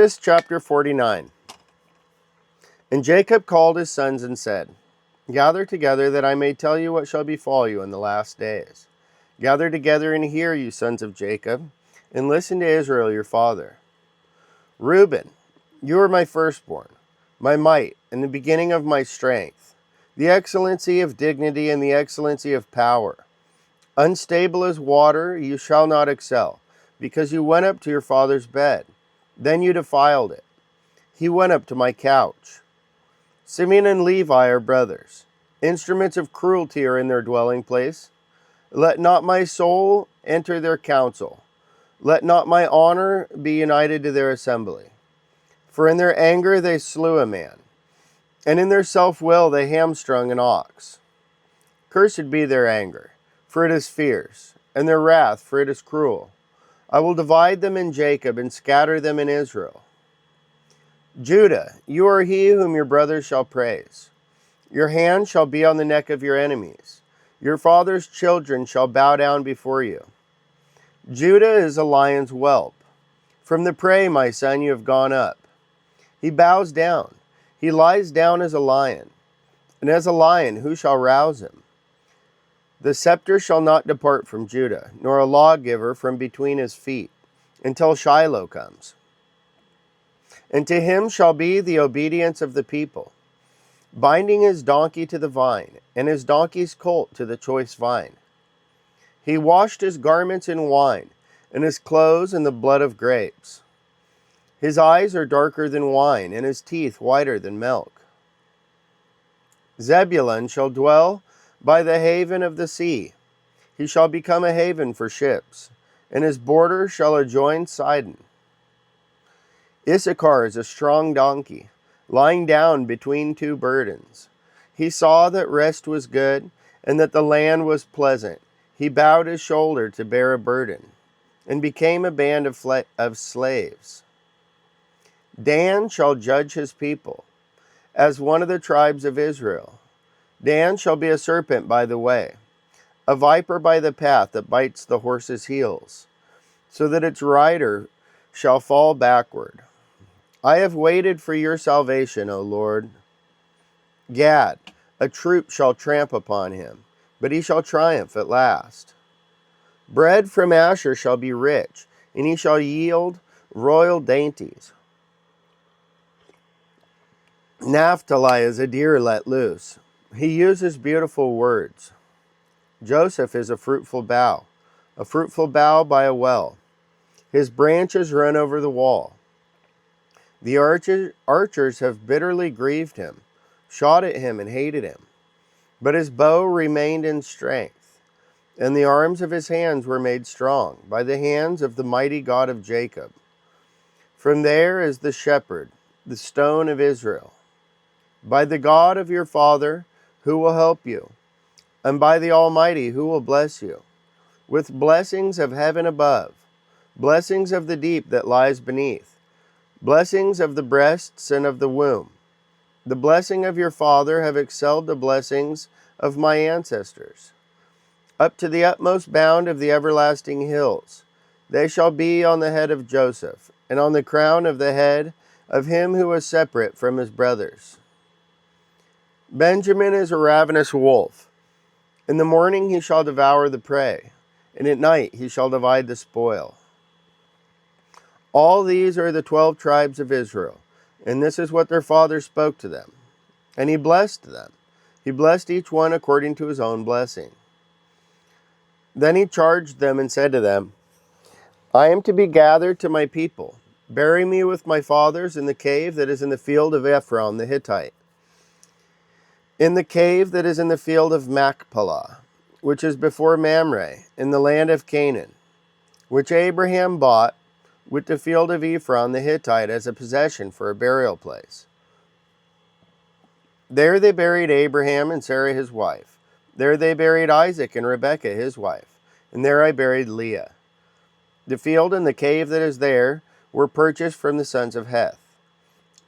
Genesis chapter 49. And Jacob called his sons and said, Gather together, that I may tell you what shall befall you in the last days. Gather together and hear, you sons of Jacob, and listen to Israel your father. Reuben, you are my firstborn, my might, and the beginning of my strength, the excellency of dignity and the excellency of power. Unstable as water, you shall not excel, because you went up to your father's bed. Then you defiled it. He went up to my couch. Simeon and Levi are brothers. Instruments of cruelty are in their dwelling place. Let not my soul enter their council. Let not my honor be united to their assembly. For in their anger they slew a man, and in their self-will they hamstrung an ox. Cursed be their anger, for it is fierce, and their wrath, for it is cruel. I will divide them in Jacob and scatter them in Israel. Judah, you are he whom your brothers shall praise. Your hand shall be on the neck of your enemies. Your father's children shall bow down before you. Judah is a lion's whelp. From the prey, my son, you have gone up. He bows down. He lies down as a lion. And as a lion, who shall rouse him? The scepter shall not depart from Judah, nor a lawgiver from between his feet, until Shiloh comes. And to him shall be the obedience of the people, binding his donkey to the vine, and his donkey's colt to the choice vine. He washed his garments in wine, and his clothes in the blood of grapes. His eyes are darker than wine, and his teeth whiter than milk. Zebulun shall dwell by the haven of the sea. He shall become a haven for ships, and his border shall adjoin Sidon. Issachar is a strong donkey, lying down between two burdens. He saw that rest was good, and that the land was pleasant. He bowed his shoulder to bear a burden, and became a band of slaves. Dan shall judge his people, as one of the tribes of Israel. Dan shall be a serpent by the way, a viper by the path that bites the horse's heels, so that its rider shall fall backward. I have waited for your salvation, O Lord. Gad, a troop shall tramp upon him, but he shall triumph at last. Bread from Asher shall be rich, and he shall yield royal dainties. Naphtali is a deer let loose. He uses beautiful words. Joseph is a fruitful bough by a well. His branches run over the wall. The archers have bitterly grieved him, shot at him and hated him. But his bow remained in strength, and the arms of his hands were made strong by the hands of the mighty God of Jacob. From there is the shepherd, the stone of Israel. By the God of your father, who will help you, and by the Almighty, who will bless you, with blessings of heaven above, blessings of the deep that lies beneath, blessings of the breasts and of the womb. The blessing of your father have excelled the blessings of my ancestors. Up to the utmost bound of the everlasting hills, they shall be on the head of Joseph, and on the crown of the head of him who was separate from his brothers. Benjamin is a ravenous wolf. In the morning he shall devour the prey, and at night he shall divide the spoil. All these are the 12 tribes of Israel, and this is what their father spoke to them. And he blessed them. He blessed each one according to his own blessing. Then he charged them and said to them, I am to be gathered to my people. Bury me with my fathers in the cave that is in the field of Ephron the Hittite, in the cave that is in the field of Machpelah, which is before Mamre, in the land of Canaan, which Abraham bought with the field of Ephron the Hittite as a possession for a burial place. There they buried Abraham and Sarah his wife. There they buried Isaac and Rebekah his wife. And there I buried Leah. The field and the cave that is there were purchased from the sons of Heth.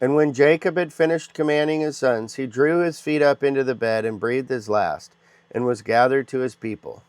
And when Jacob had finished commanding his sons, he drew his feet up into the bed and breathed his last, and was gathered to his people.